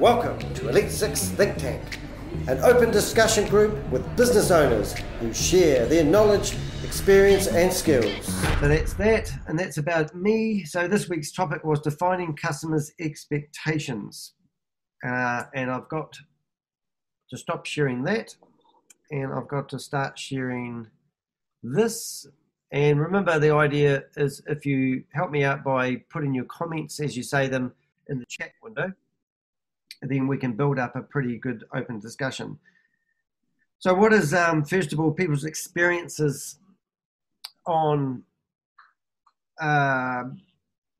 Welcome to Elite 6 Think Tank, an open discussion group with business owners who share their knowledge, experience and skills. So that's that, and that's about me. So this week's topic was defining customers' expectations. And I've got to stop sharing that, and I've got to start sharing this. And remember, the idea is if you help me out by putting your comments as you say them in the chat window, then we can build up a pretty good open discussion. So what is, first of all, people's experiences on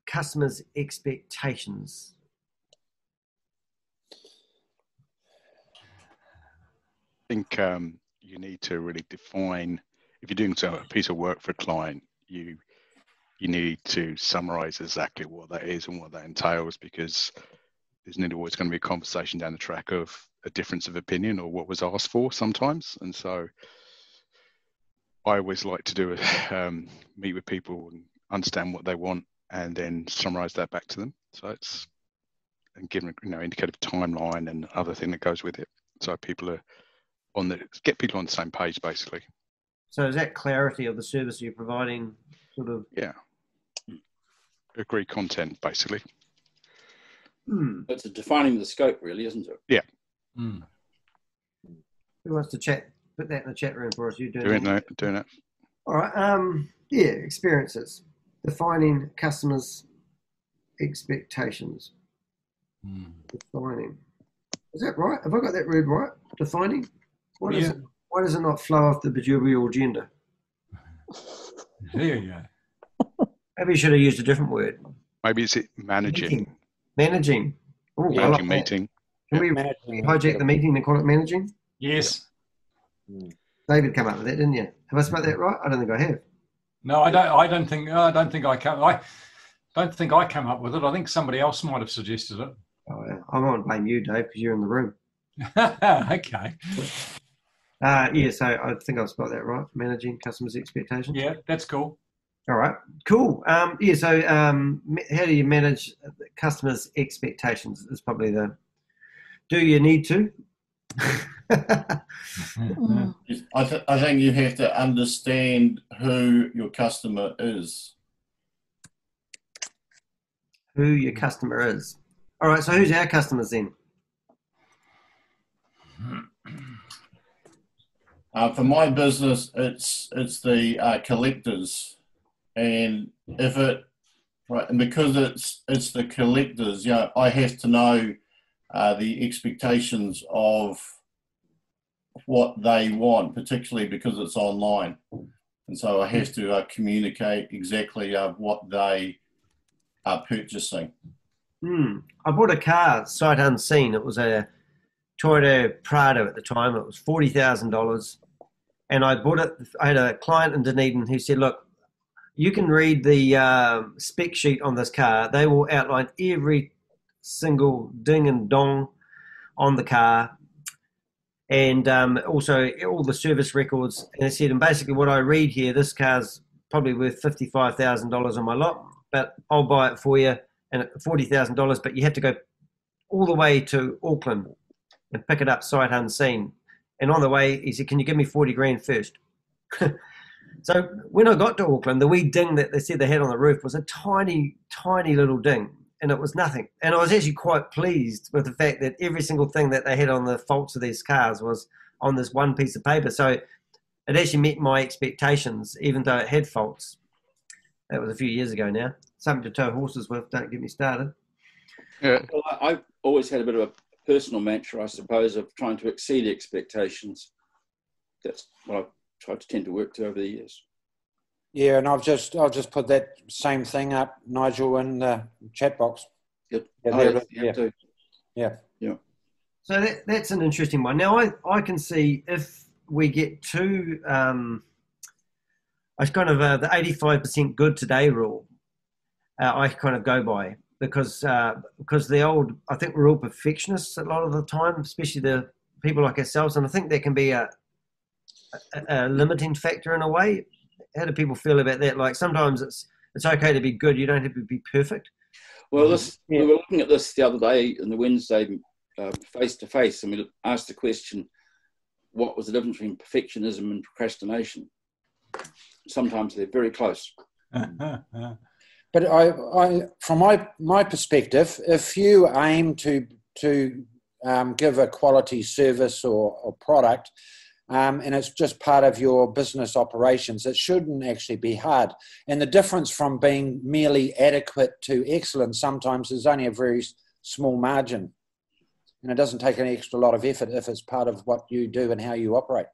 customers' expectations? I think you need to really define, if you're doing a piece of work for a client, you need to summarize exactly what that is and what that entails, because there's nearly always going to be a conversation down the track of a difference of opinion or what was asked for sometimes. And so I always like to do meet with people and understand what they want and then summarize that back to them. So it's, and give them, indicative timeline and other thing that goes with it. So people are get people on the same page, basically. So is that clarity of the service you're providing, sort of? Yeah. Agree content, basically. It's defining the scope, really, isn't it? Yeah. Who wants to chat? Put that in the chat room for us. You're doing it. All right. Yeah, experiences. Defining customers' expectations. Defining. Is that right? Have I got that word right? Defining? Why does it not flow off the proverbial agenda? There you go. Maybe you should have used a different word. Maybe it's managing. Managing. Ooh, managing like meeting. Can we hijack the meeting and call it managing? Yes. David came up with that, didn't you? Have I spelled that right? I don't think I have. No, I don't think I came up with it. I think somebody else might have suggested it. Oh, yeah. I won't blame you, Dave, because you're in the room. Okay. Yeah, so I think I've spelled that right. Managing customers' expectations. Yeah, that's cool. All right, cool. Yeah, so how do you manage customers' expectations is probably do you need to? I think you have to understand who your customer is. Who your customer is. All right, so who's our customers then? For my business, it's the collectors. And and because it's the collectors, I have to know the expectations of what they want, particularly because it's online. And so I have to communicate exactly what they are purchasing. I bought a car sight unseen. It was a Toyota Prado at the time. It was $40,000. And I bought it. I had a client in Dunedin who said, look, you can read the spec sheet on this car. They will outline every single ding and dong on the car, and also all the service records. And I said, and basically what I read here, this car's probably worth $55,000 on my lot, but I'll buy it for you and at $40,000, but you have to go all the way to Auckland and pick it up sight unseen. And on the way, he said, can you give me 40 grand first? So when I got to Auckland, the wee ding that they said they had on the roof was a tiny, tiny little ding, and it was nothing. And I was actually quite pleased with the fact that every single thing that they had on the faults of these cars was on this one piece of paper. So it actually met my expectations, even though it had faults. That was a few years ago now. Something to tow horses with, don't get me started. Yeah. Well, I've always had a bit of a personal mantra, I suppose, of trying to exceed expectations. That's what I've tried to tend to work to over the years. Yeah, and I'll just put that same thing up, Nigel, in the chat box. Good. Yeah. So that's an interesting one. Now I can see if we get to I kind of the 85% good today rule. I kind of go by because the old, I think we're all perfectionists a lot of the time, especially the people like ourselves, and I think that can be a limiting factor in a way. How do people feel about that? Like sometimes it's okay to be good. You don't have to be perfect. Well, we were looking at this the other day in the Wednesday face to face, and we asked the question, what was the difference between perfectionism and procrastination? Sometimes they're very close. But from my perspective, if you aim to give a quality service or product, and it's just part of your business operations, it shouldn't actually be hard. And the difference from being merely adequate to excellent sometimes is only a very small margin. And it doesn't take an extra lot of effort if it's part of what you do and how you operate.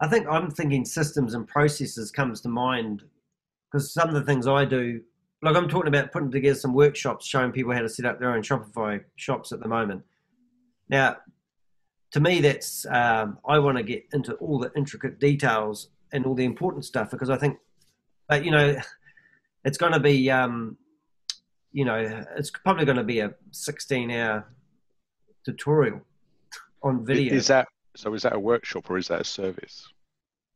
I think I'm thinking systems and processes comes to mind, because some of the things I do, like I'm talking about putting together some workshops showing people how to set up their own Shopify shops at the moment. Now, to me, that's I want to get into all the intricate details and all the important stuff, because I think, it's going to be, it's probably going to be a 16-hour tutorial on video. Is that a workshop or is that a service?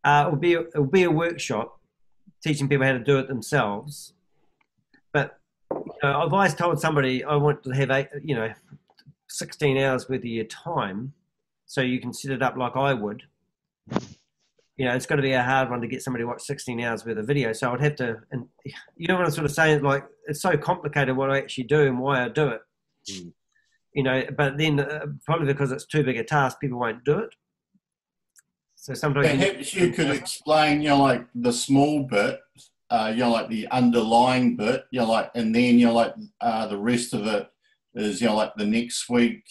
It'll be a workshop teaching people how to do it themselves. But I've always told somebody I want to have 16 hours worth of your time, so you can set it up like I would. It's going to be a hard one to get somebody to watch 16 hours worth of video. So I'd have to, and you know what I'm sort of saying? Like, it's so complicated what I actually do and why I do it. But then probably because it's too big a task, people won't do it. So sometimes perhaps you could explain, like the small bit, like the underlying bit, and then the rest of it is like the next week,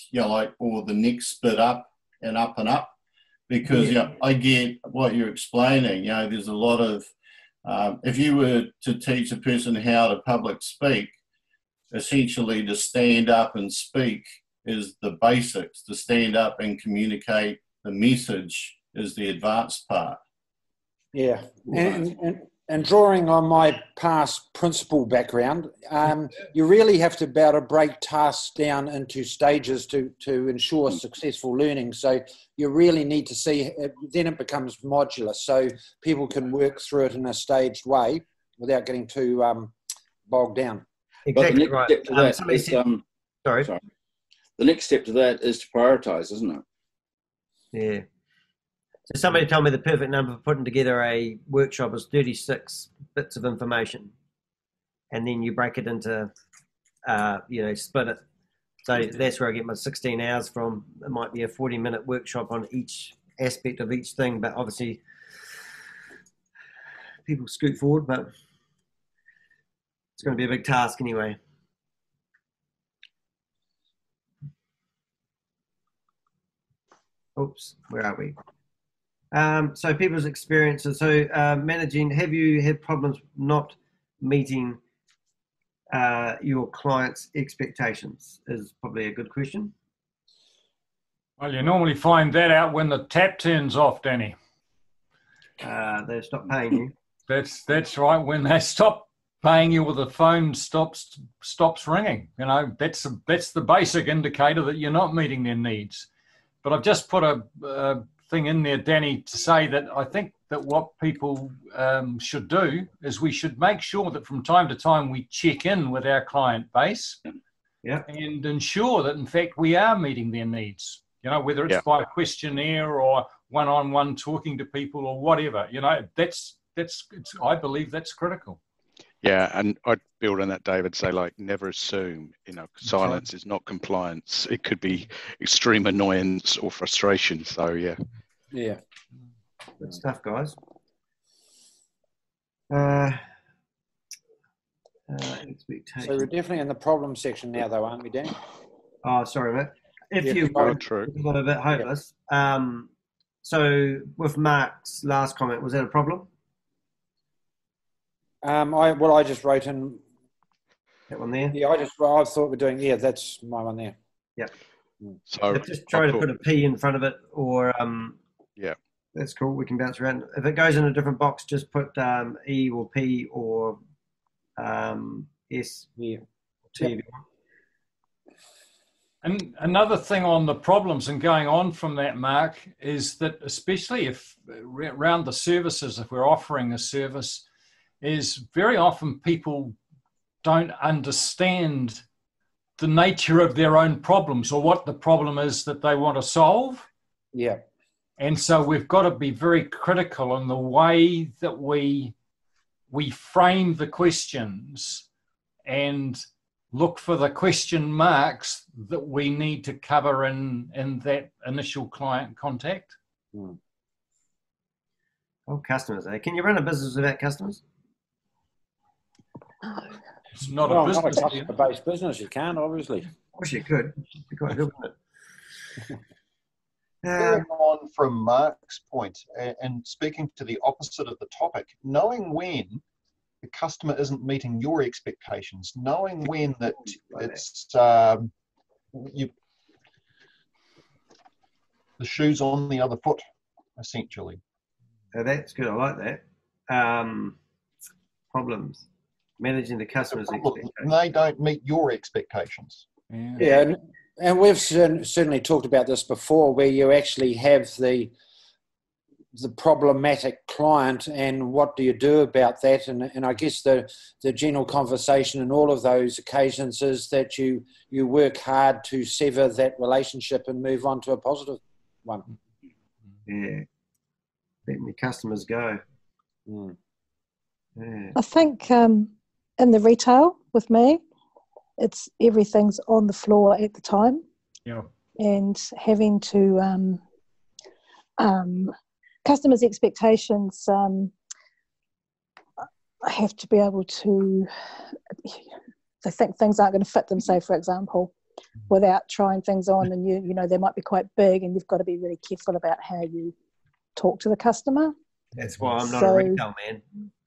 or the next bit up and up and up. Because I get what you're explaining. There's a lot of if you were to teach a person how to public speak, essentially to stand up and speak is the basics. To stand up and communicate the message is the advanced part. Yeah, and drawing on my past principal background, you really have to be able to break tasks down into stages to ensure successful learning. So you really need to see, then it becomes modular, so people can work through it in a staged way without getting too bogged down. Exactly right. Sorry. The next step to that is to prioritize, isn't it? Yeah. So somebody told me the perfect number for putting together a workshop is 36 bits of information. And then you break it into, split it. So that's where I get my 16 hours from. It might be a 40-minute workshop on each aspect of each thing, but obviously people scoot forward, but it's going to be a big task anyway. Oops, where are we? So people's experiences. So managing, have you had problems not meeting your clients' expectations is probably a good question. Well, you normally find that out when the tap turns off, Danny. They stop paying you. That's right. When they stop paying you or the phone stops ringing, that's the basic indicator that you're not meeting their needs. But I've just put a thing in there, Danny, to say that I think that what people should do is we should make sure that from time to time we check in with our client base and ensure that, in fact, we are meeting their needs, whether it's by a questionnaire or one-on-one talking to people or whatever, I believe that's critical. Yeah, and I'd build on that, David, say never assume, silence is not compliance. It could be extreme annoyance or frustration. So, yeah. Yeah. Good stuff, guys. So we're definitely in the problem section now, though, aren't we, Dan? Oh, sorry, mate. If you were a bit hopeless. So with Mark's last comment, was that a problem? I just wrote in that one there. Yeah, I thought we're doing. Yeah, that's my one there. Yeah. So just try to put a P in front of it, or yeah, that's cool. We can bounce around. If it goes in a different box, just put E or P or S. Yeah. T. And another thing on the problems and going on from that, Mark, is that especially if around the services, if we're offering a service, is very often people don't understand the nature of their own problems or what the problem is that they want to solve. Yeah. And so we've got to be very critical in the way that we frame the questions and look for the question marks that we need to cover in that initial client contact. Mm. Oh, customers, eh? Can you run a business without customers? It's not Well, a business. not a customer-based business. You can't, obviously. I wish you could. It'd be quite good, wouldn't it? Carrying on from Mark's point and speaking to the opposite of the topic, knowing when the customer isn't meeting your expectations, knowing when that it's the shoe's on the other foot, essentially. Oh, that's good. I like that. Problems. Managing the customer's expectations. They don't meet your expectations. Yeah, and we've certainly talked about this before, where you actually have the problematic client, and what do you do about that? And I guess the general conversation in all of those occasions is that you work hard to sever that relationship and move on to a positive one. Yeah. Letting the customers go. Mm. Yeah. I think in the retail with me, it's everything's on the floor at the time. Yeah. And having to customers' expectations, I have to be able to, they think things aren't going to fit them, say, for example, without trying things on, and you know they might be quite big, and you've got to be really careful about how you talk to the customer. That's why I'm not a retail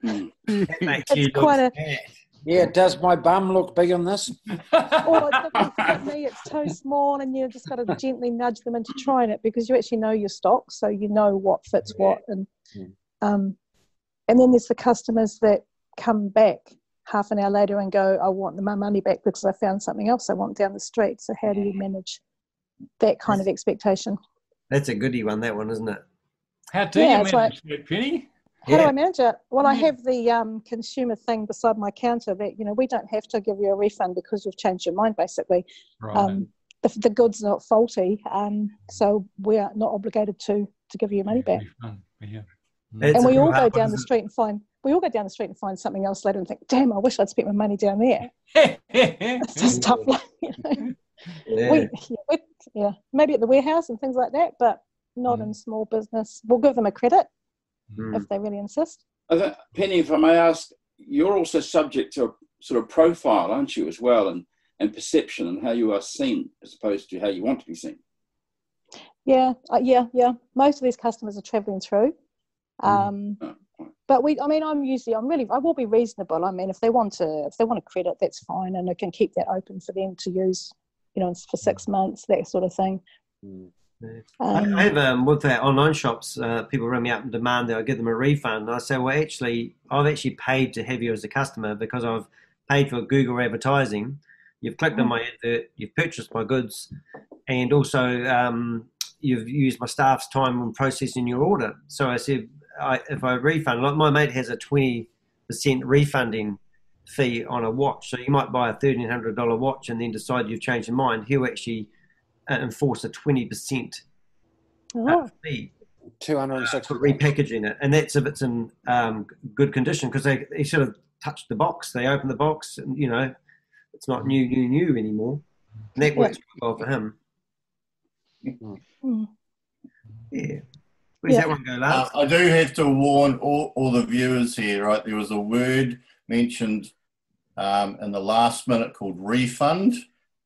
man. That makes you It's look quite a bad. Yeah, does my bum look big on this? or it doesn't fit me, it's too small, and you've just got to gently nudge them into trying it, because you actually know your stock, so you know what fits what. And then there's the customers that come back half an hour later and go, I want my money back because I found something else I want down the street. So how do you manage that kind of expectation? That's a goodie one, that one, isn't it? How do you manage that, Penny? How do I manage it? Well, I have the consumer thing beside my counter that, you know, we don't have to give you a refund because you've changed your mind, basically. Right. The good's not faulty, so we are not obligated to give you your money back. Yeah. It's And we a all hard go one, down the isn't street and find something else later and think, damn, I wish I'd spent my money down there. It's just tough. You know? Yeah. Maybe at the warehouse and things like that, but not in small business. We'll give them a credit if they really insist. Penny, if I may ask, you're also subject to a sort of profile, aren't you, as well, and perception and how you are seen as opposed to how you want to be seen. Yeah. Most of these customers are travelling through. But I will be reasonable. I mean, if they want a credit, that's fine, and I can keep that open for them to use, you know, for 6 months, that sort of thing. I have with our online shops, people ring me up and demand that I give them a refund. And I say, well, actually, I've actually paid to have you as a customer because I've paid for Google advertising. You've clicked on my advert, you've purchased my goods, and also you've used my staff's time on processing your order. So I said, if I refund, like my mate has a 20% refunding fee on a watch. So you might buy a $1,300 watch and then decide you've changed your mind. He'll actually enforce a 20% fee. 260 for repackaging it, and that's if it's in good condition, because they sort of touched the box. They open the box, and you know it's not new anymore. And that works well for him. Yeah. Where's that one go, Lars? I do have to warn all the viewers here, right? There was a word mentioned in the last minute called refund,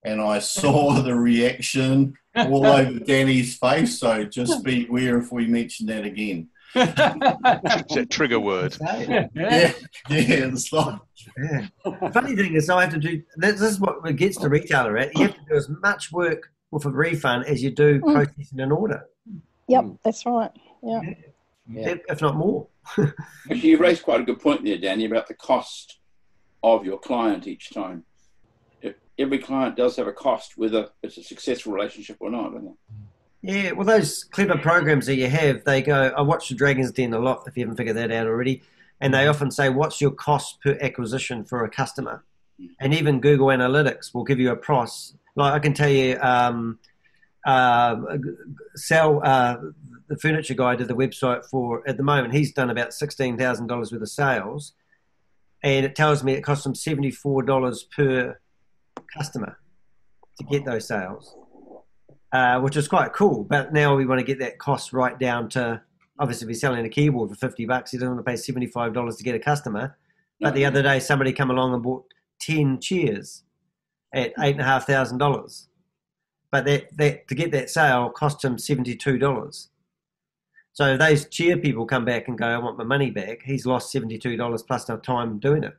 and I saw the reaction all over Danny's face, so just be aware if we mention that again. It's a trigger word. Yeah, it's like... Yeah. The funny thing is, I have to do this is what gets the retailer at. You have to do as much work with a refund as you do processing an order. Yep, that's right. Yeah. If not more. Actually, you raised quite a good point there, Danny, about the cost of your client each time. Every client does have a cost, whether it's a successful relationship or not, don't they? Yeah, well, those clever programs that you have, they go, I watch the Dragon's Den a lot, if you haven't figured that out already, and they often say, what's your cost per acquisition for a customer? And even Google Analytics will give you a price. Like I can tell you, the furniture guy did the website for, at the moment, he's done about $16,000 worth of sales. And it tells me it costs him $74 per customer to get those sales, which is quite cool. But now we want to get that cost right down to, obviously, if he's selling a keyboard for $50, he doesn't want to pay $75 to get a customer. But the other day, somebody come along and bought 10 chairs at $8,500. But that to get that sale cost him $72. So if those chair people come back and go, I want my money back, he's lost $72 plus the time doing it.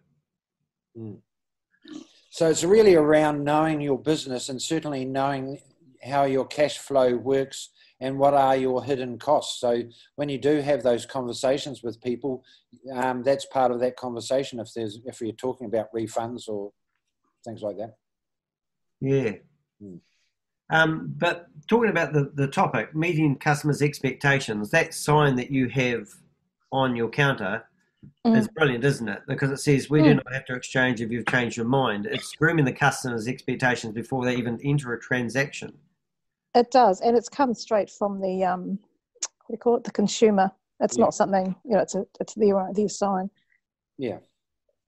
So it's really around knowing your business and certainly knowing how your cash flow works and what are your hidden costs. So when you do have those conversations with people, that's part of that conversation if you're talking about refunds or things like that. Yeah. But talking about the topic, meeting customers' expectations, that sign that you have on your counter is brilliant, isn't it? Because it says we do not have to exchange if you've changed your mind. It's grooming the customer's expectations before they even enter a transaction. It does, and it's come straight from the what do you call it, the consumer. It's not something, it's their sign. Yeah.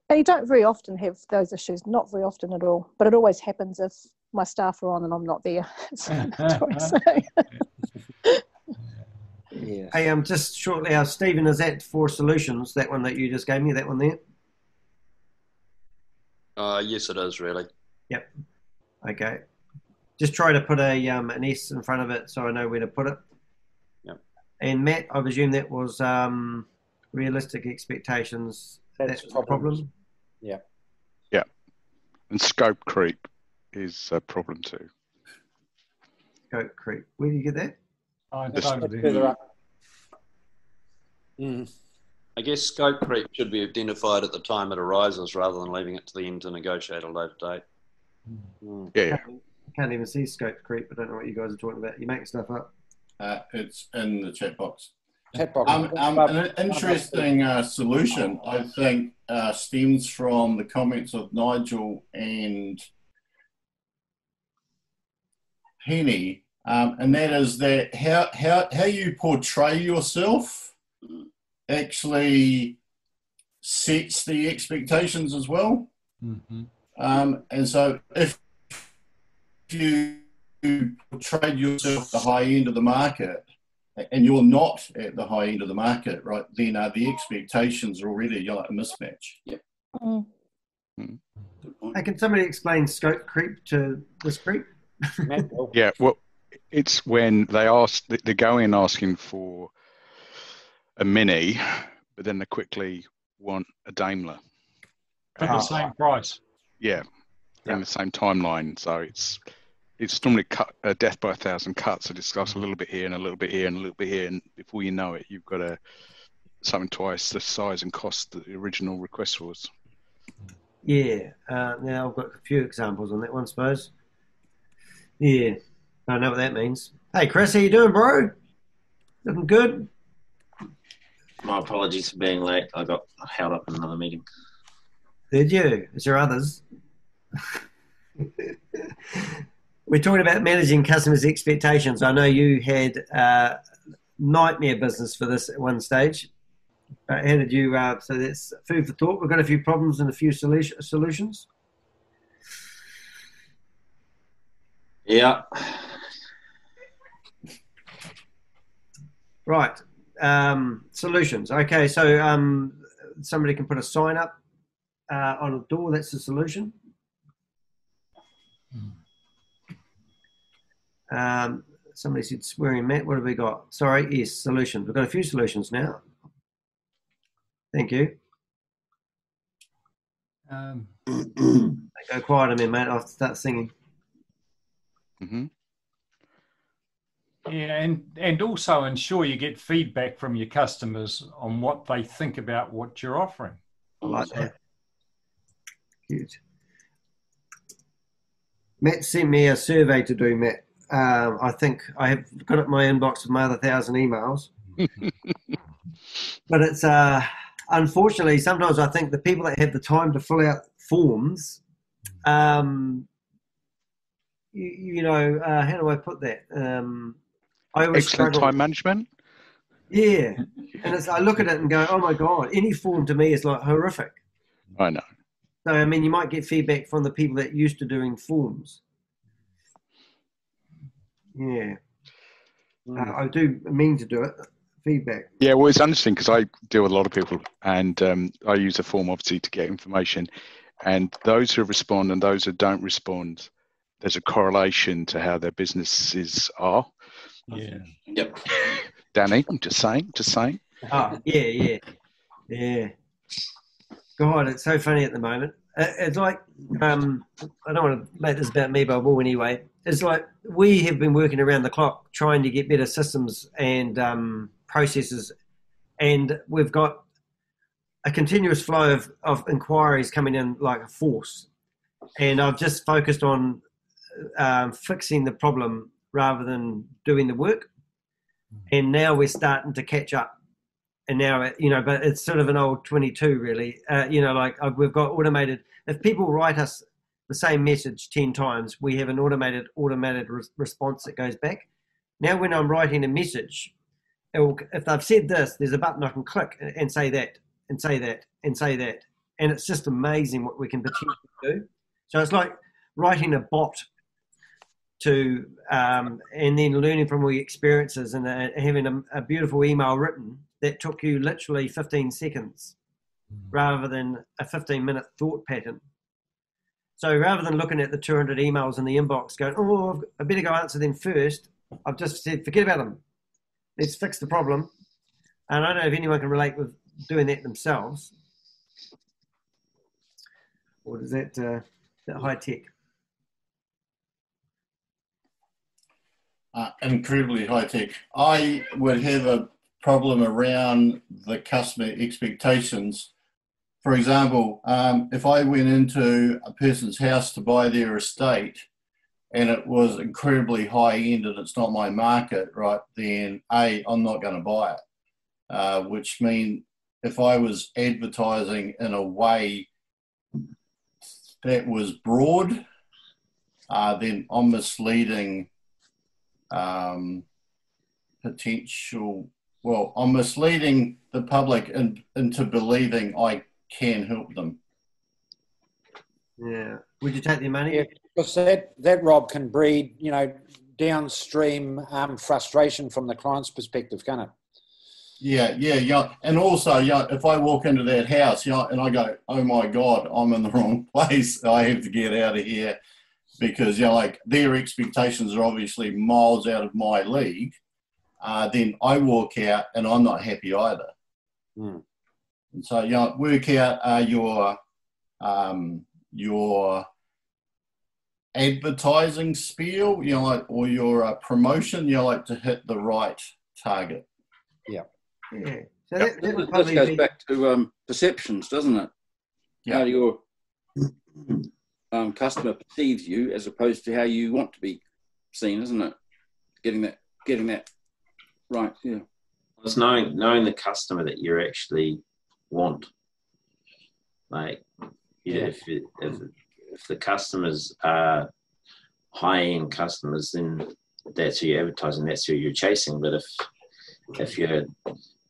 And you don't very often have those issues, not very often at all. But it always happens if my staff are on and I'm not there. Yeah. Hey, just shortly, Stephen, is that for solutions? That one that you just gave me, that one there? Yes, it is really. Yep. Okay. Just try to put an S in front of it so I know where to put it. Yep. And Matt, I presume that was realistic expectations. That's the problem. Yeah. Yeah. And scope creep is a problem too. Scope creep. Where do you get that? Further up. I guess scope creep should be identified at the time it arises rather than leaving it to the end to negotiate a later date. Yeah. I can't even see scope creep. I don't know what you guys are talking about. You make stuff up. It's in the chat box. An interesting solution, I think, stems from the comments of Nigel and Penny, and that is that how you portray yourself actually sets the expectations as well. And so if you portray yourself at the high end of the market and you're not at the high end of the market, right, then the expectations are already a mismatch. Yep. Hey, can somebody explain scope creep to this creep? Yeah, well, it's when they go in asking for a Mini, but then they quickly want a Daimler. For the same price. Yeah, in the same timeline. So it's normally a death by 1,000 cuts. So discuss a little bit here and a little bit here and a little bit here, and before you know it, you've got something twice the size and cost that the original request was. Yeah. Now I've got a few examples on that one, I suppose. Yeah, I know what that means. Hey, Chris, how you doing, bro? Looking good? My apologies for being late. I got held up in another meeting. Did you? Is there others? We're talking about managing customers' expectations. I know you had nightmare business for this at one stage. How did you? So that's food for thought. We've got a few problems and a few solutions. Yeah. Right. Solutions. Okay, so somebody can put a sign up on a door. That's the solution. Somebody said swearing, Matt. What have we got? Sorry, yes, solutions. We've got a few solutions now. Thank you. Go quiet a minute, mate. I'll start singing. Yeah, and also ensure you get feedback from your customers on what they think about what you're offering. I like that. Cute. Matt sent me a survey to do, Matt. I think I have got it in my inbox with my other 1,000 emails. But it's unfortunately, sometimes I think the people that have the time to fill out forms you know, how do I put that? I always Excellent struggle. time management. Yeah, and I look at it and go, oh my God, any form to me is like horrific. I know. So, I mean, you might get feedback from the people that used to doing forms. Yeah. I do mean to do it, feedback. Yeah, well, it's interesting because I deal with a lot of people, and I use a form obviously to get information. And those who respond and those who don't respond, there's a correlation to how their businesses are. Yeah. Yep. Danny, I'm just saying. Oh, yeah. God, it's so funny at the moment. It's like, I don't want to make this about me, but I will anyway. It's like we have been working around the clock trying to get better systems and processes, and we've got a continuous flow of inquiries coming in like a force. And I've just focused on fixing the problem rather than doing the work. And now we're starting to catch up. And now, you know, but it's sort of an old 22 really. You know, like we've got automated, if people write us the same message 10 times, we have an automated response that goes back. Now when I'm writing a message, if they've said this, there's a button I can click and say that, and say that, and say that. And it's just amazing what we can potentially do. So it's like writing a bot to, and then learning from all your experiences and having a beautiful email written that took you literally 15 seconds rather than a 15-minute thought pattern. So rather than looking at the 200 emails in the inbox going, oh, I better go answer them first, I've just said, forget about them. Let's fix the problem. And I don't know if anyone can relate with doing that themselves. Or is that high tech? Incredibly high tech. I would have a problem around the customer expectations. For example, if I went into a person's house to buy their estate and it was incredibly high end and it's not my market, right, then I'm not going to buy it. Which means if I was advertising in a way that was broad, then I'm misleading I'm misleading the public into believing I can help them. Yeah. Would you take their money? Yeah, because that, Rob, can breed, you know, downstream frustration from the client's perspective, can't it? Yeah. And also, if I walk into that house, and I go, oh my God, I'm in the wrong place. I have to get out of here because, like their expectations are obviously miles out of my league. Then I walk out and I'm not happy either. Mm. And so, work out your advertising spiel, or your promotion, to hit the right target. Yeah. Yeah. So this goes back to perceptions, doesn't it? Yeah. How your customer perceives you as opposed to how you want to be seen, isn't it? Getting that right. Yeah. It's knowing the customer that you actually want. Like, if the customers are high-end customers, then that's who you're advertising, that's who you're chasing. But if you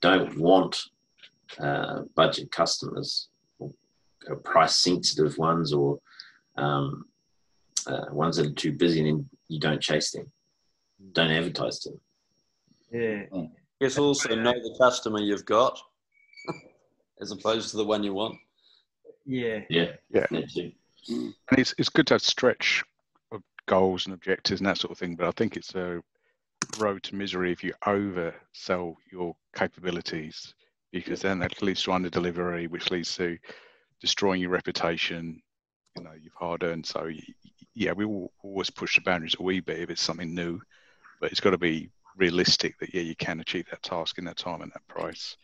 don't want budget customers, or price-sensitive ones, or ones that are too busy, then you don't chase them. Don't advertise to them. Yeah. Yes, also know the customer you've got as opposed to the one you want. Yeah. That too. And it's good to have stretch of goals and objectives and that sort of thing, but I think it's a road to misery if you oversell your capabilities, because then that leads to under-delivery, which leads to destroying your reputation, you've hard-earned. So, yeah, we will always push the boundaries a wee bit if it's something new, but it's got to be realistic that, you can achieve that task in that time and that price.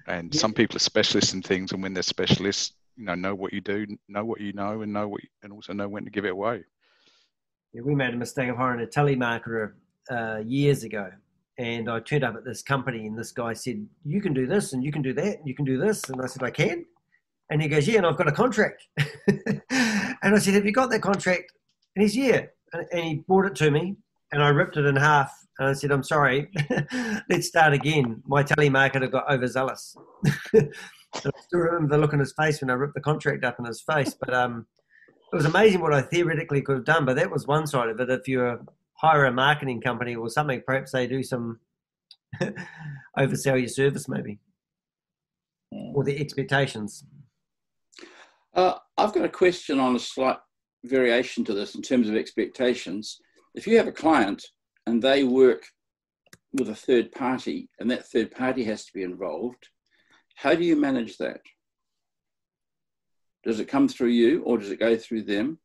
And some people are specialists in things, and when they're specialists, know what you do, know what you know, and and also know when to give it away. Yeah, we made a mistake of hiring a telemarketer years ago, and I turned up at this company, and this guy said, "You can do this, and you can do that, and you can do this," and I said, "I can." And he goes, "Yeah, and I've got a contract." And I said, have you got that contract? And he's, yeah. And he brought it to me, and I ripped it in half. And I said, I'm sorry, let's start again. My telemarketer got overzealous. I still remember the look on his face when I ripped the contract up in his face. But it was amazing what I theoretically could have done. But that was one side of it. If you hire a marketing company or something, perhaps they do some oversell your service maybe, or the expectations. I've got a question on a slight variation to this in terms of expectations. If you have a client and they work with a third party and that third party has to be involved, how do you manage that? Does it come through you or does it go through them?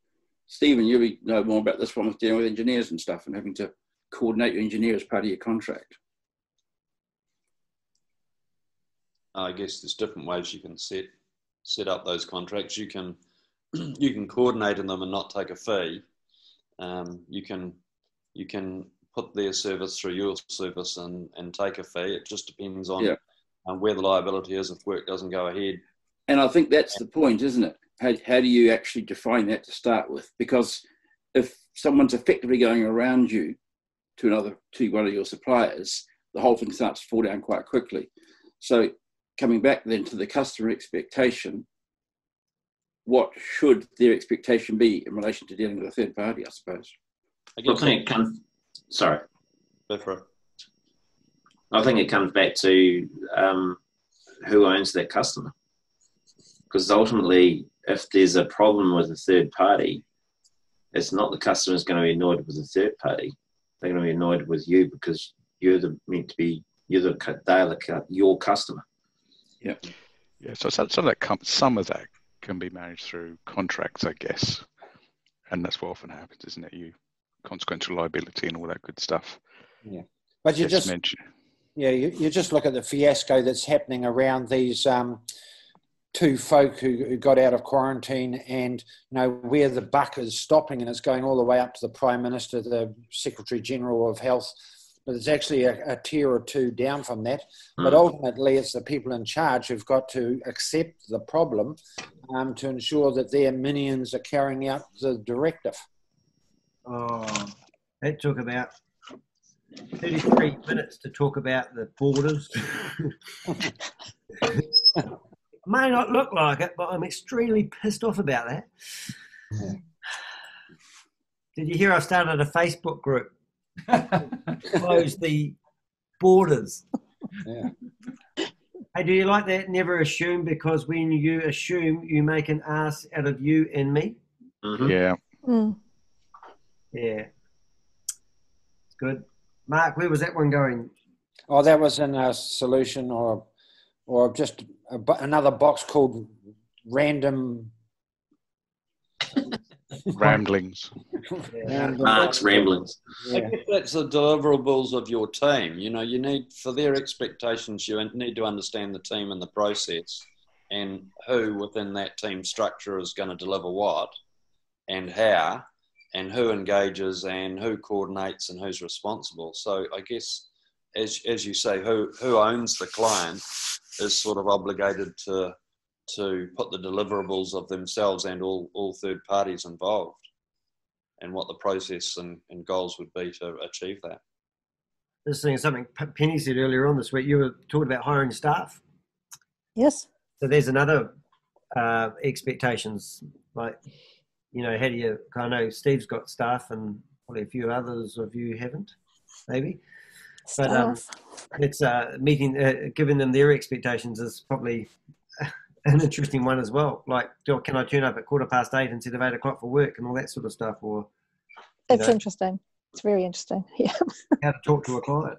Stephen, you know more about this one with dealing with engineers and stuff and having to coordinate your engineer as part of your contract. I guess there's different ways you can set up those contracts. You can coordinate in them and not take a fee. You can put their service through your service and take a fee. It just depends on where the liability is if work doesn't go ahead. And I think that's the point, isn't it? How do you actually define that to start with? Because if someone's effectively going around you to one of your suppliers, the whole thing starts to fall down quite quickly. So coming back then to the customer expectation, what should their expectation be in relation to dealing with a third party, I suppose? I think it comes, sorry. Go for it. I think it comes back to who owns that customer. Because ultimately, if there's a problem with a third party, it's not the customer's going to be annoyed with the third party. They're going to be annoyed with you because you're your customer. Yeah. Yeah. So some of that can be managed through contracts, I guess, and that's what often happens, isn't it? You consequential liability and all that good stuff. Yeah. But you just mention. Yeah, you just look at the fiasco that's happening around these two folk who got out of quarantine, and where the buck is stopping, and it's going all the way up to the Prime Minister, the Secretary General of Health. But it's actually a tier or two down from that. But ultimately, it's the people in charge who've got to accept the problem to ensure that their minions are carrying out the directive. Oh, that took about 33 minutes to talk about the borders. May not look like it, but I'm extremely pissed off about that. Yeah. Did you hear I started a Facebook group? Close the borders. Yeah. Hey, do you like that? Never assume, because when you assume, you make an ass out of you and me. Mm-hmm. Yeah. Mm. Yeah. It's good. Mark, where was that one going? Oh, that was in a solution or just another box called random ramblings. Mark's ramblings. I guess that's the deliverables of your team. You need, for their expectations, you need to understand the team and the process and who within that team structure is going to deliver what and how and who engages and who coordinates and who's responsible. So I guess, as you say, who owns the client is sort of obligated to put the deliverables of themselves and all third parties involved and what the process and goals would be to achieve that. This thing is something Penny said earlier on this week. You were talking about hiring staff. Yes. So there's another expectations, like, how do you, I know Steve's got staff and probably a few others of you haven't, maybe. But it's giving them their expectations is probably an interesting one as well. Like, can I turn up at 8:15 instead of 8 o'clock for work and all that sort of stuff? Or it's interesting. It's very interesting. Yeah. How to talk to a client.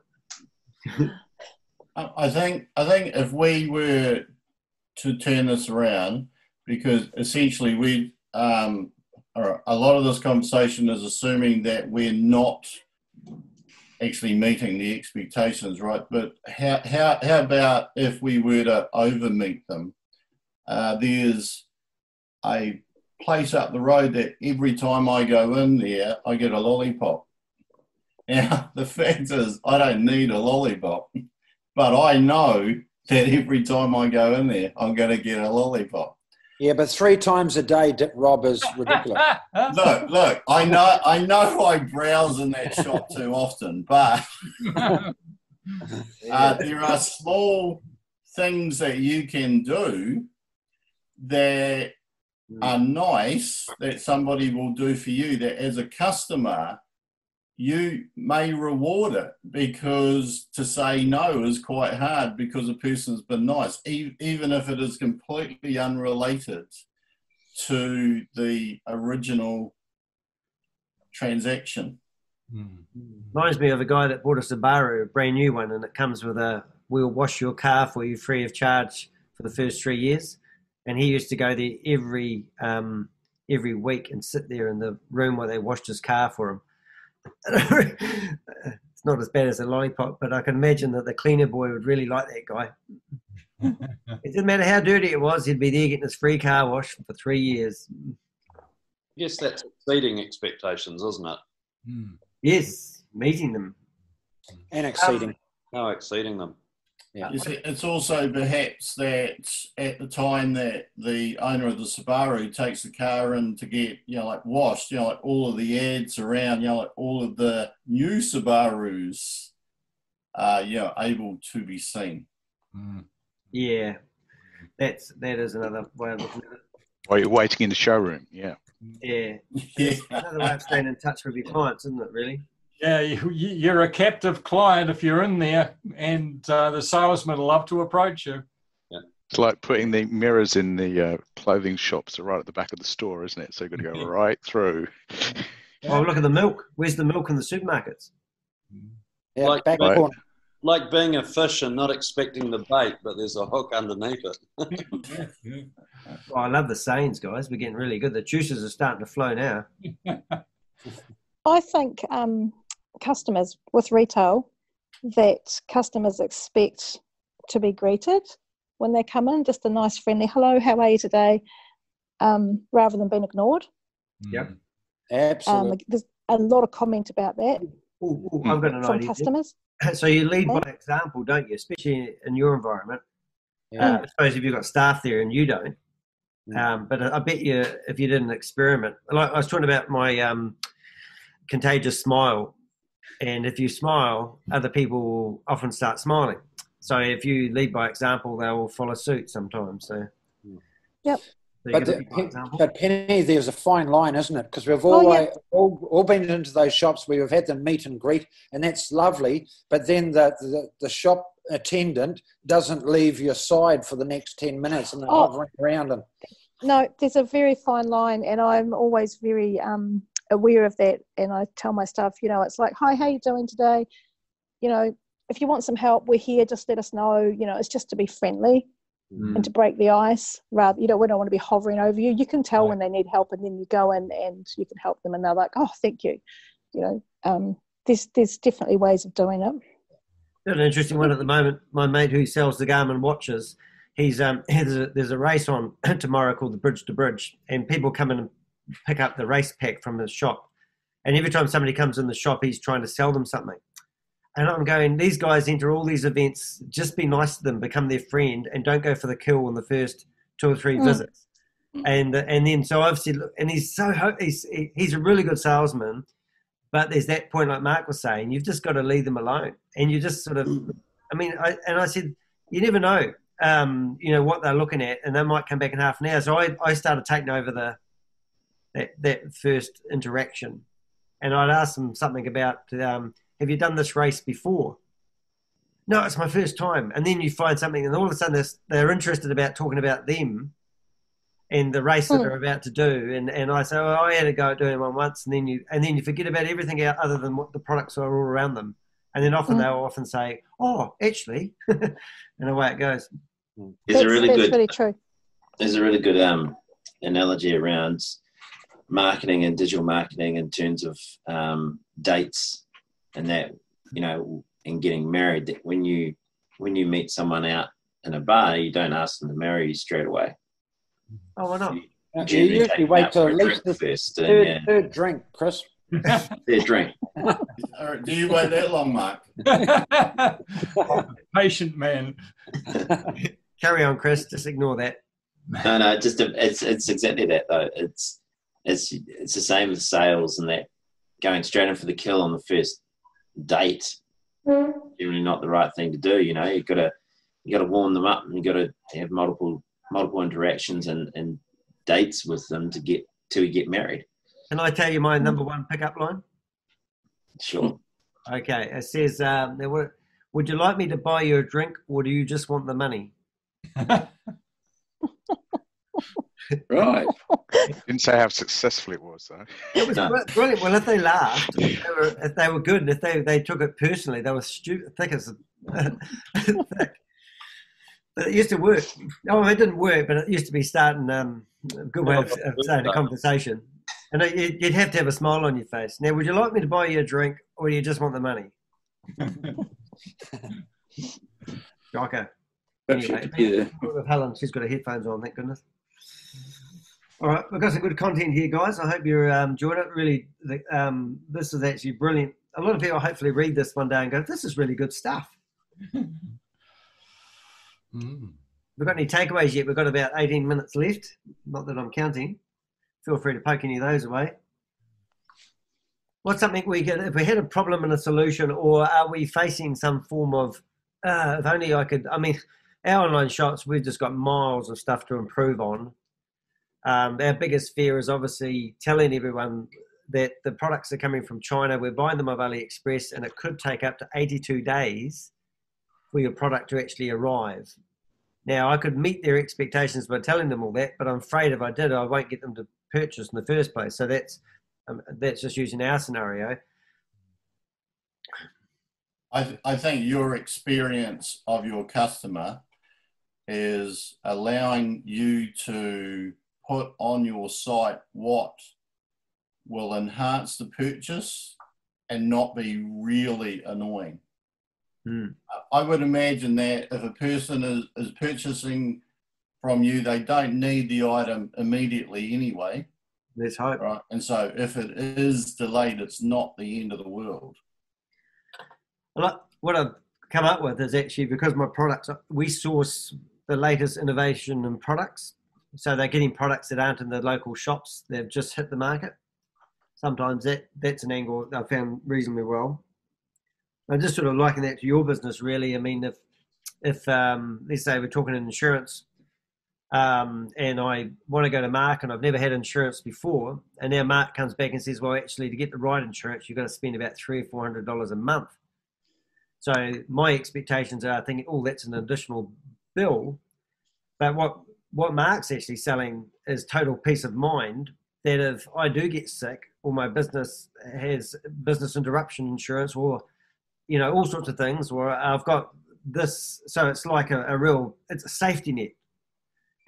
I think if we were to turn this around, because essentially we a lot of this conversation is assuming that we're not actually meeting the expectations, right? But how about if we were to over-meet them? There's a place up the road that every time I go in there, I get a lollipop. Now, the fact is, I don't need a lollipop, but I know that every time I go in there, I'm going to get a lollipop. Yeah, but 3 times a day, Rob, is ridiculous. Look, I know I browse in that shop too often, but there are small things that you can do that are nice that somebody will do for you, that as a customer you may reward it, because to say no is quite hard because a person's been nice, even if it is completely unrelated to the original transaction. Reminds me of a guy that bought a Subaru, a brand new one, and it comes with a, we'll wash your car for you free of charge for the first 3 years. And he used to go there every week and sit there in the room where they washed his car for him. It's not as bad as a lollipop, but I can imagine that the cleaner boy would really like that guy. It didn't matter how dirty it was, he'd be there getting his free car wash for 3 years. I guess that's exceeding expectations, isn't it? Yes, meeting them. And exceeding. No, exceeding them. Yeah. You see, it's also perhaps that at the time that the owner of the Subaru takes the car in to get, like washed, like all of the ads around, like all of the new Subarus are, able to be seen. Yeah, that is another way of looking at it. While you're waiting in the showroom, yeah. Yeah. It's another way of staying in touch with your clients, isn't it, really? Yeah, you're a captive client if you're in there, and the salesman will love to approach you. Yeah. It's like putting the mirrors in the clothing shops right at the back of the store, isn't it? So you've got to go right through. Oh, look at the milk. Where's the milk in the supermarkets? Yeah, like being a fish and not expecting the bait, but there's a hook underneath it. Oh, I love the sayings, guys. We're getting really good. The juices are starting to flow now. I think customers with retail, that customers expect to be greeted when they come in, just a nice friendly hello, how are you today, rather than being ignored. Yep. Absolutely. There's a lot of comment about that. I've got an from idea. customers. So you lead by example, don't you? Especially in your environment. I suppose if you've got staff there and you don't. But I bet you if you did an experiment, like I was talking about my contagious smile, and if you smile, other people will often start smiling. So if you lead by example, they will follow suit sometimes. So, yep. But Penny, there's a fine line, isn't it? Because we've all been into those shops where we've had them meet and greet, and that's lovely. But then the shop attendant doesn't leave your side for the next 10 minutes, and they're hovering around. And no, there's a very fine line, and I'm always very aware of that. And I tell my staff, it's like, hi, how you doing today? If you want some help, we're here. Just let us know. It's just to be friendly. And to break the ice, rather, we don't want to be hovering over you. You can tell when they need help, and then you go in and you can help them, and they're like, "Oh, thank you." There's definitely ways of doing it. Got an interesting one at the moment. My mate who sells the Garmin watches, there's a race on tomorrow called the Bridge to Bridge, and people come in and pick up the race pack from his shop, and every time somebody comes in the shop, he's trying to sell them something. And I'm going, these guys enter all these events, just be nice to them, become their friend, and don't go for the kill in the first 2 or 3 visits. And then, so I've said, look, and he's a really good salesman, but there's that point, like Mark was saying, you've just got to leave them alone. And you just sort of, I said, you never know, what they're looking at, and they might come back in half an hour. So I started taking over that first interaction, and I'd ask them something about, have you done this race before? No, it's my first time. And then you find something, and all of a sudden they're interested about talking about them and the race that they're about to do. And I say, I had a go at doing one once, and then you forget about everything other than what the products are all around them. And then they'll often say, oh, actually, and away it goes. That's really true. There's a really good analogy around marketing and digital marketing in terms of dates. And that, and getting married, that when you meet someone out in a bar, you don't ask them to marry you straight away. Oh, why not? You usually wait till at least the third drink, Chris. Third drink. Do you wait that long, Mark? Patient man. Carry on, Chris. Just ignore that. No, it's exactly that though. It's the same with sales, and that going straight in for the kill on the first date, generally not the right thing to do. You know, you got to warm them up, and you got to have multiple interactions and dates with them till you get married. Can I tell you my number one pickup line? Sure. Okay, it says, would you like me to buy you a drink, or do you just want the money? Right. Didn't say how successful it was, though. It was brilliant. Well, if they laughed, if they were good, and if they took it personally, they were stupid, thick as thick. But it used to work. Oh, it didn't work, but it used to be starting a good way of starting a conversation. And you'd have to have a smile on your face. Now, would you like me to buy you a drink, or do you just want the money? Shocker. Anyway, with Helen, she's got her headphones on, thank goodness. All right, we've got some good content here, guys. I hope you're enjoying it. Really, this is actually brilliant. A lot of people hopefully read this one day and go, this is really good stuff. We've got any takeaways yet? We've got about 18 minutes left. Not that I'm counting. Feel free to poke any of those away. What's something we could, if we had a problem and a solution, or are we facing some form of, if only I could, I mean, our online shops, we've just got miles of stuff to improve on. Our biggest fear is obviously telling everyone that the products are coming from China. We're buying them off AliExpress, and it could take up to 82 days for your product to actually arrive. Now, I could meet their expectations by telling them all that, but I'm afraid if I did, I won't get them to purchase in the first place. So that's just using our scenario. I think your experience of your customer is allowing you to put on your site what will enhance the purchase and not be really annoying. I would imagine that if a person is purchasing from you, they don't need the item immediately anyway. Let's hope. Right? And so if it is delayed, it's not the end of the world. Well, what I've come up with is actually, because my products, we source the latest innovation in products. So they're getting products that aren't in the local shops. They've just hit the market. Sometimes that's an angle I found reasonably well. I'm just sort of liking that to your business, really. I mean, if let's say we're talking insurance, and I want to go to Mark and I've never had insurance before, and now Mark comes back and says, well, actually, to get the right insurance, you've got to spend about $300 or $400 a month. So my expectations are thinking, oh, that's an additional bill. But what Mark's actually selling is total peace of mind that if I do get sick, or my business has business interruption insurance, or you know, all sorts of things, or I've got this, so it's like it's a safety net,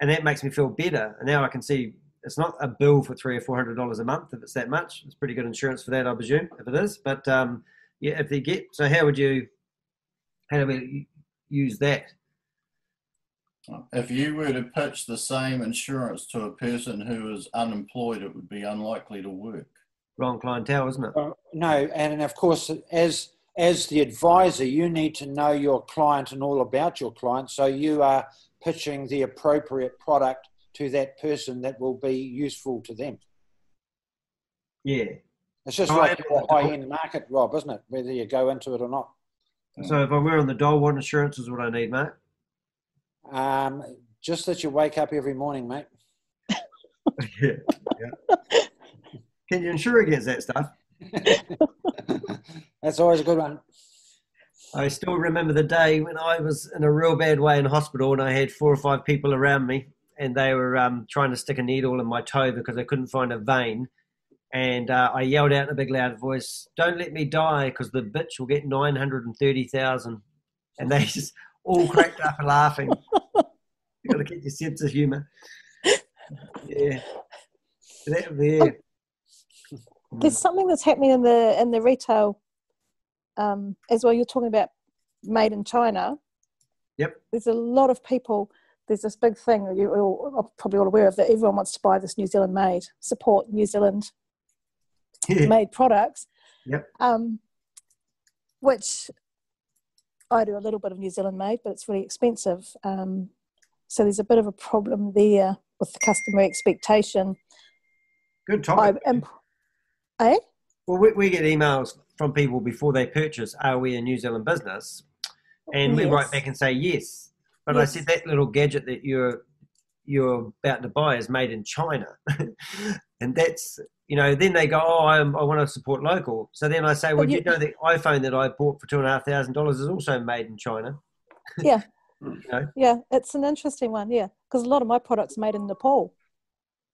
and that makes me feel better. And now I can see it's not a bill for $300 or $400 a month. If it's that much, it's pretty good insurance for that, I presume, if it is. But yeah, if they get, so how do we use that? If you were to pitch the same insurance to a person who is unemployed, it would be unlikely to work. Wrong clientele, isn't it? No, and of course, as the advisor, you need to know your client and all about your client, so you are pitching the appropriate product to that person that will be useful to them. Yeah. It's just like a high-end market, Rob, isn't it? Whether you go into it or not. So if I were on the dole, what insurance is what I need, mate? Just that you wake up every morning, mate. Yeah. Can you insure against that stuff? That's always a good one. I still remember the day when I was in a real bad way in hospital, and I had 4 or 5 people around me, and they were trying to stick a needle in my toe because they couldn't find a vein. And I yelled out in a big loud voice, "Don't let me die, because the bitch will get 930,000." And they just all cracked up and laughing. You've got to keep your sense of humour. Yeah. There. There's something that's happening in the retail as well. You're talking about made in China. Yep. There's a lot of people. There's this big thing you're probably all aware of, that everyone wants to buy this New Zealand made, support New Zealand made products. Yep. Which I do a little bit of New Zealand made, but it's really expensive. So there's a bit of a problem there with the customer expectation. Good topic. Eh? Well, we get emails from people before they purchase, are we a New Zealand business? And we write back and say yes. But I said that little gadget that you're about to buy is made in China. And that's, then they go, oh, I want to support local. So then I say, well, you know the iPhone that I bought for $2,500 is also made in China. Yeah. Yeah, it's an interesting one, because a lot of my products are made in Nepal.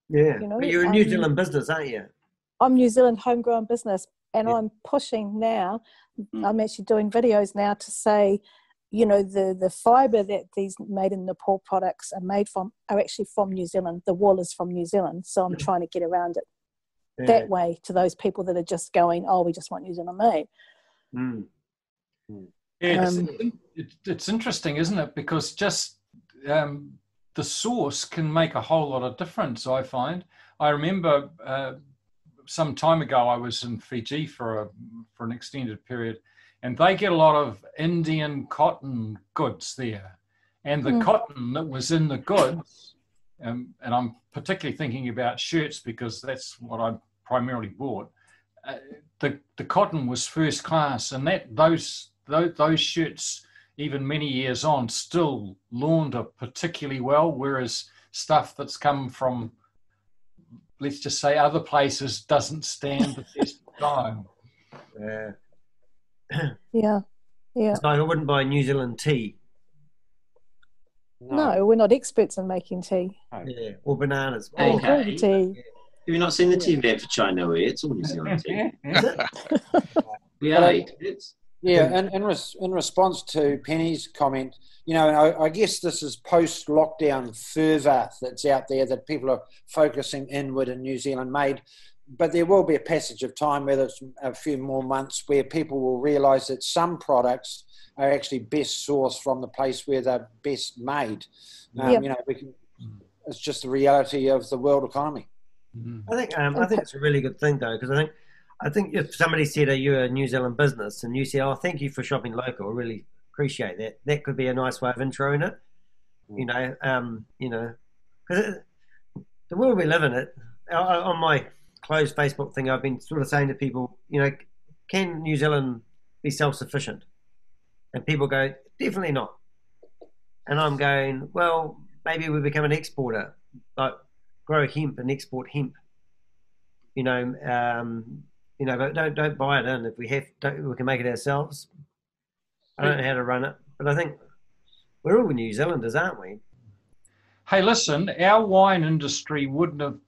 Yeah, but you're a New Zealand business, aren't you? I'm New Zealand homegrown business, and I'm pushing now. I'm actually doing videos now to say, the fibre that these made in Nepal products are actually from New Zealand. The wool is from New Zealand, so I'm trying to get around it that way to those people that are just going, oh, we just want New Zealand made. It's interesting, isn't it? Because just the source can make a whole lot of difference, I find. I remember some time ago I was in Fiji for an extended period, and they get a lot of Indian cotton goods there. And the cotton that was in the goods, and I'm particularly thinking about shirts because that's what I primarily bought, the cotton was first class, and those shirts, even many years on, still launder particularly well, whereas stuff that's come from, let's just say, other places doesn't stand the test of time. Yeah. It's like I wouldn't buy New Zealand tea. No, we're not experts in making tea. Yeah, or bananas. Okay. Tea. Have you not seen the TV ad for China? It's all New Zealand tea. Yeah, in response to Penny's comment, I guess this is post-lockdown fervour that's out there, that people are focusing inward in New Zealand made. But there will be a passage of time, whether it's a few more months, where people will realise that some products are actually best sourced from the place where they're best made. It's just the reality of the world economy. I think it's a really good thing, though, because I think if somebody said, are you a New Zealand business, and you say, oh, thank you for shopping local, I really appreciate that. That could be a nice way of introing it, because the world we live in, on my closed Facebook thing, I've been sort of saying to people, can New Zealand be self-sufficient? And people go, definitely not. And I'm going, well, maybe we become an exporter, like grow hemp and export hemp. But don't buy it in. If we we can make it ourselves. I don't know how to run it, but I think we're all New Zealanders, aren't we? Hey, listen, our wine industry wouldn't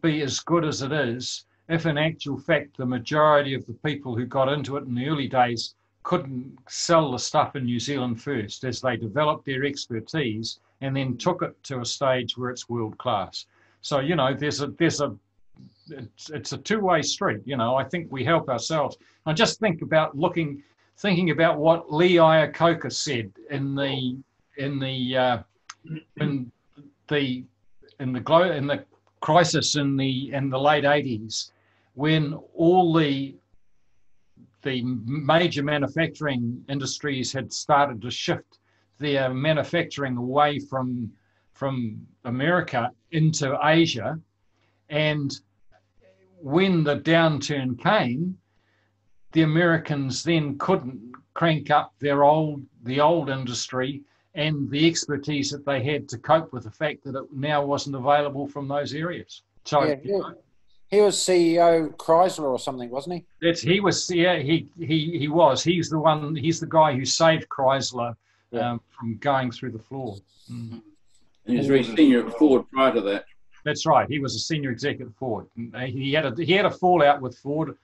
be as good as it is if, in actual fact, the majority of the people who got into it in the early days couldn't sell the stuff in New Zealand first, as they developed their expertise and then took it to a stage where it's world class. So it's a two-way street. I think we help ourselves. I just think about thinking about what Lee Iacocca said in the crisis in the late 80s, when all the major manufacturing industries had started to shift their manufacturing away from America into Asia. And when the downturn came, the Americans then couldn't crank up the old industry and the expertise that they had to cope with the fact that it now wasn't available from those areas. So he was CEO Chrysler or something, wasn't he? He was. Yeah, he was. He's the guy who saved Chrysler from going through the floor. And he was very senior at Ford prior to that. That's right. He was a senior executive at Ford. He had a fallout with Ford,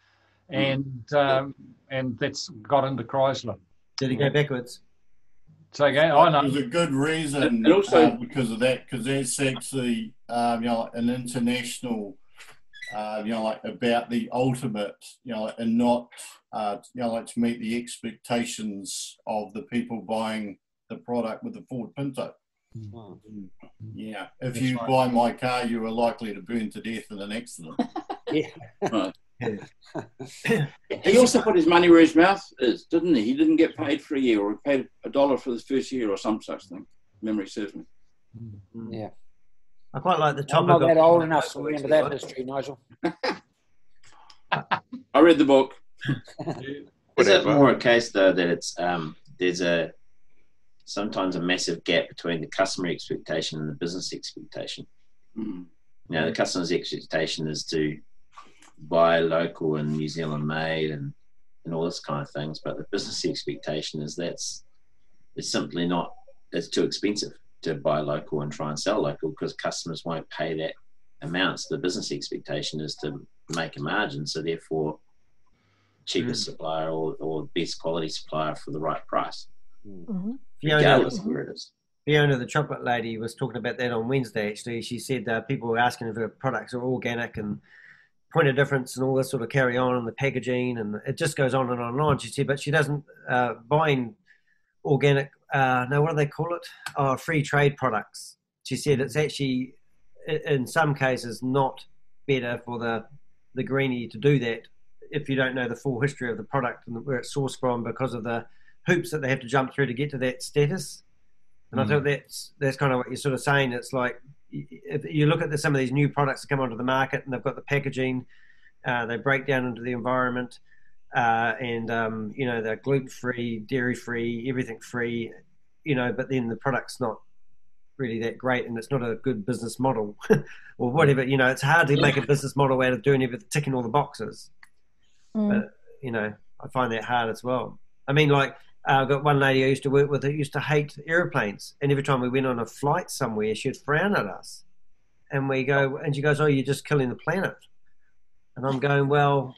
and that's got into Chrysler. Did he go backwards? So again, I know. There's a good reason, and also because of that, because that's actually an international, about the ultimate, and not to meet the expectations of the people buying the product with the Ford Pinto. Yeah, if you buy my car, you are likely to burn to death in an accident. He also put his money where his mouth is, didn't he? He didn't get paid for a year, or he paid $1 for the first year, or some such thing. Memory serves me. Yeah. I quite like the I'm topic. not that old enough to remember that history, Nigel. I read the book. Is it more a case though that it's there's sometimes a massive gap between the customer expectation and the business expectation? Mm. You know, the customer's expectation is to buy local and New Zealand made and all this kind of things, but the business expectation is it's simply not, it's too expensive to buy local and try and sell local because customers won't pay that amount. So the business expectation is to make a margin, so therefore cheapest supplier or best quality supplier for the right price, regardless of where it is. Fiona, the chocolate lady, was talking about that on Wednesday, actually. She said people were asking if her products are organic and point of difference and all this sort of carry on and the packaging, and it just goes on and on and on. She said, but she doesn't buying organic, no, what do they call it? Free trade products. She said it's actually, in some cases, not better for the greenie to do that if you don't know the full history of the product and where it's sourced from, because of the hoops that they have to jump through to get to that status. And I thought that's kind of what you're sort of saying. It's like, if you look at some of these new products that come onto the market and they've got the packaging, they break down into the environment, and they're gluten-free, dairy-free, everything free, but then the product's not really that great and it's not a good business model or whatever. It's hard to make a business model out of doing everything, ticking all the boxes. But, I find that hard as well. I mean, like, I've got one lady I used to work with that used to hate airplanes, and every time we went on a flight somewhere, she'd frown at us. And we go, and she goes, "Oh, you're just killing the planet." And I'm going, "Well,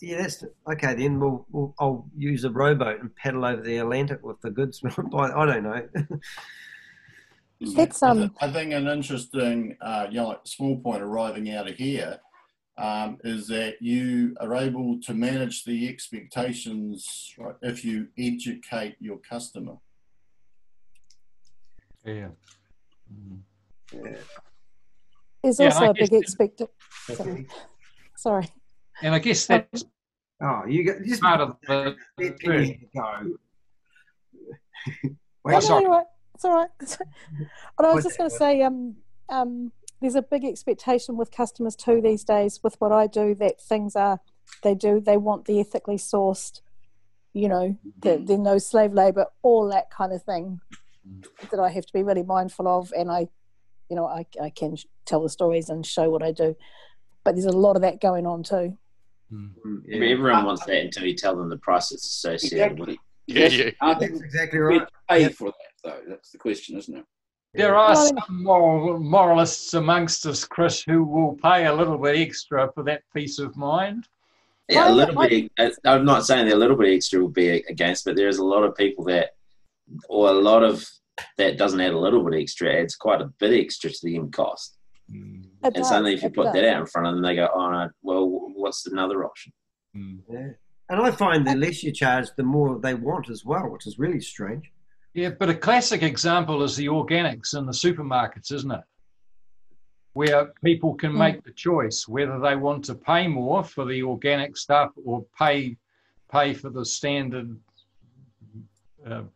yeah, that's okay. Then I'll use a rowboat and paddle over the Atlantic with the goods." I don't know. That's I think an interesting, small point arriving out of here is that you are able to manage the expectations, right, if you educate your customer. Yeah. There's also a big expectation. Sorry. And I guess that's you got just part of the go. It's all right. But I was just going to say, there's a big expectation with customers too these days with what I do, that things they want the ethically sourced, the no slave labor, all that kind of thing that I have to be really mindful of. And I can tell the stories and show what I do, but there's a lot of that going on too. Yeah. Everyone wants that until you tell them the price that's associated with it. Yeah. That's exactly right. Pay for that, though. That's the question, isn't it? There are some moralists amongst us, Chris, who will pay a little bit extra for that peace of mind. Yeah, a little bit. I'm not saying that a little bit extra will be against, but there's a lot of people that doesn't add a little bit extra, adds quite a bit extra to the end cost. And suddenly if you put that out in front of them, they go, "Oh, no, well, what's another option?" Yeah. And I find the less you charge, the more they want as well, which is really strange. Yeah, but a classic example is the organics in the supermarkets, isn't it? Where people can make the choice whether they want to pay more for the organic stuff or pay for the standard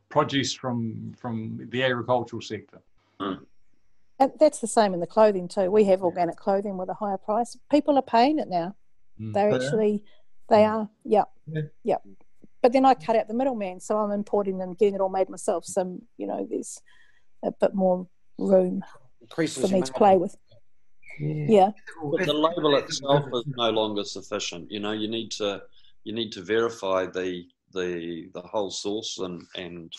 produce from the agricultural sector. And that's the same in the clothing too. We have organic clothing with a higher price. People are paying it now. They're actually, they are, yeah. But then I cut out the middleman, so I'm importing and getting it all made myself. So, there's a bit more room for me to play with. Yeah. But the label itself is no longer sufficient. You need to verify the whole source and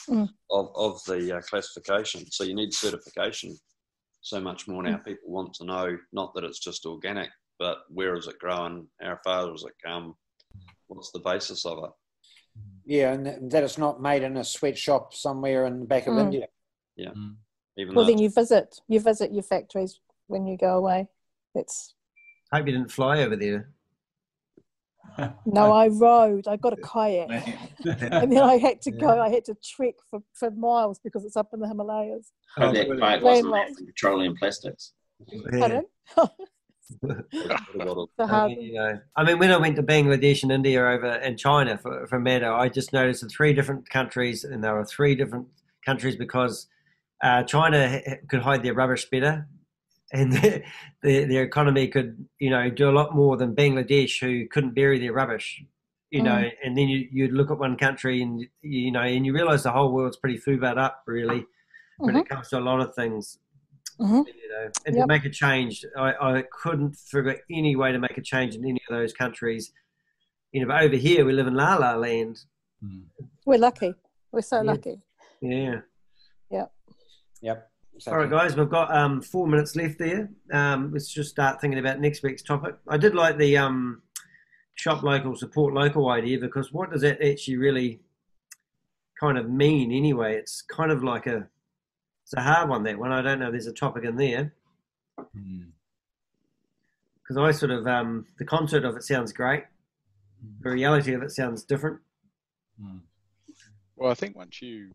of the classification. So you need certification so much more now. People want to know not that it's just organic, but where is it growing? How far does it come? What's the basis of it? Yeah, and that it's not made in a sweatshop somewhere in the back of India. Yeah. Then you visit your factories when you go away. Hope you didn't fly over there. No, I rode. I got a kayak, and then I had to trek for miles because it's up in the Himalayas. That kayak wasn't made from petroleum plastics. Pardon? I mean, when I went to Bangladesh and India and China for Meadow, I just noticed the 3 different countries, and there were 3 different countries because China could hide their rubbish better, and their economy could, do a lot more than Bangladesh, who couldn't bury their rubbish, and then you'd look at one country and, and you realise the whole world's pretty FUBAR'd up, really, when it comes to a lot of things. And to make a change, I couldn't figure any way to make a change in any of those countries. But over here, we live in La La Land. We're lucky. We're so lucky. Yeah. Yep. Exactly. All right, guys, we've got 4 minutes left there. Let's just start thinking about next week's topic. I did like the shop local, support local idea, because what does that actually really kind of mean anyway? It's kind of like it's a hard one, that one. I don't know if there's a topic in there. Because I sort of, the concept of it sounds great. The reality of it sounds different. Well, I think once you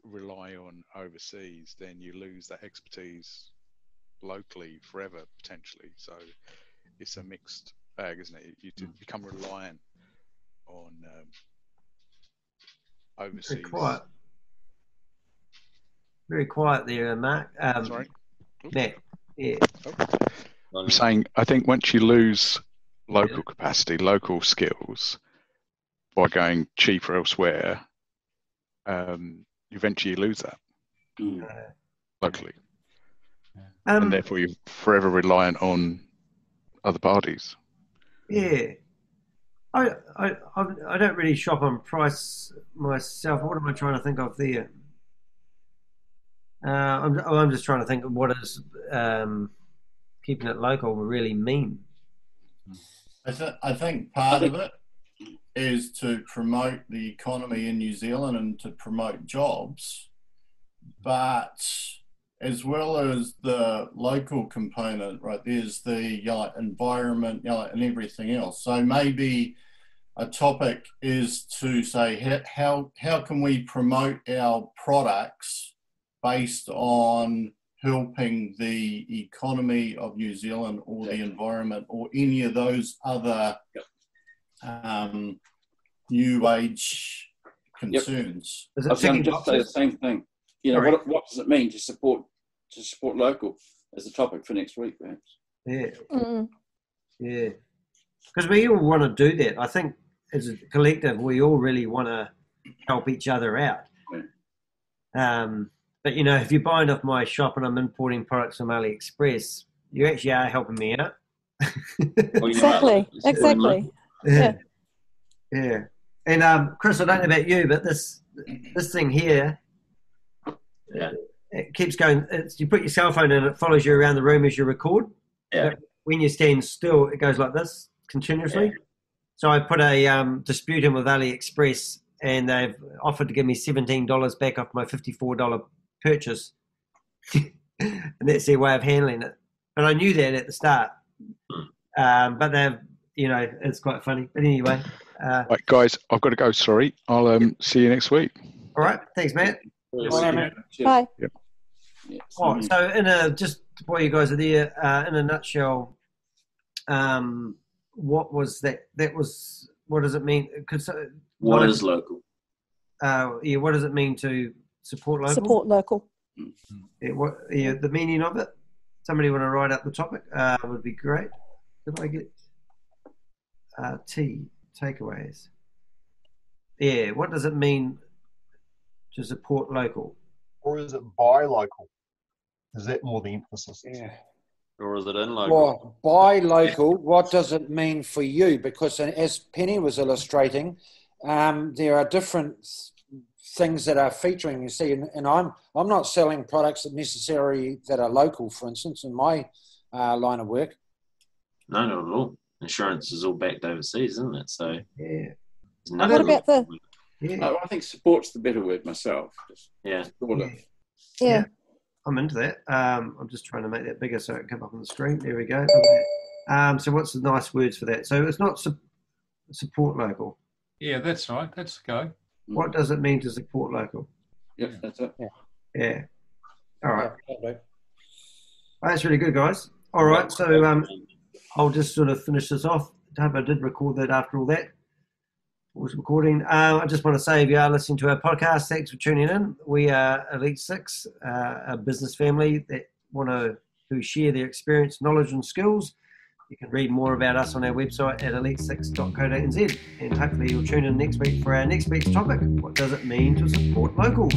rely on overseas, then you lose that expertise locally forever, potentially. So it's a mixed bag, isn't it? You become reliant on overseas. Very quiet there, Mark. Sorry? Matt, yeah. I'm saying, I think once you lose local capacity, local skills, by going cheaper elsewhere, eventually you lose that locally. And therefore you're forever reliant on other parties. Yeah. I don't really shop on price myself. What am I trying to think of there? I'm just trying to think of what does keeping it local really mean. I think part of it is to promote the economy in New Zealand and to promote jobs, but as well as the local component, right, there's the environment and everything else. So maybe a topic is to say how can we promote our products based on helping the economy of New Zealand or the environment or any of those other new age concerns. I was going to just say the same thing. What does it mean to support local as a topic for next week, perhaps? Yeah, because we all want to do that. I think as a collective, we all really want to help each other out. But if you're buying off my shop and I'm importing products from AliExpress, you actually are helping me out. Exactly. Yeah. And Chris, I don't know about you, but this thing here, it keeps going. You put your cell phone in, it follows you around the room as you record. Yeah. But when you stand still, it goes like this continuously. Yeah. So I put a dispute in with AliExpress, and they've offered to give me $17 back off my $54 purchase. And that's their way of handling it. But I knew that at the start. But they've, it's quite funny. But anyway. Right, guys, I've got to go. Sorry. I'll see you next week. All right. Thanks, Matt. Bye. Yep. Oh, so just while you guys are there, in a nutshell, what was that? That was, what does it mean? What is local? What does it mean to support local? Support local. The meaning of it? Somebody want to write up the topic? Would be great. Did I get takeaways? Yeah, what does it mean to support local? Or is it buy local? Is that more the emphasis? Yeah. Or is it in local? Well, buy local, what does it mean for you? Because as Penny was illustrating, there are different things that are featuring, you see, and I'm not selling products that necessarily that are local, for instance, in my line of work. No, not at all. Insurance is all backed overseas, isn't it? So yeah. What about the? Yeah. I think support's the better word myself. Yeah. Yeah. I'm into that. I'm just trying to make that bigger so it can come up on the screen. There we go. So what's the nice words for that? So it's not support local. Yeah, that's right. That's go. What does it mean to support local? Yep, that's it. Yeah. All right. That's really good, guys. All right. So I'll just sort of finish this off. I hope I did record that after all that. was recording. I just want to say, if you are listening to our podcast, thanks for tuning in. We are Elite 6, a business family that who share their experience, knowledge and skills. You can read more about us on our website at elite6.co.nz, and hopefully you'll tune in next week for our next week's topic. What does it mean to support local?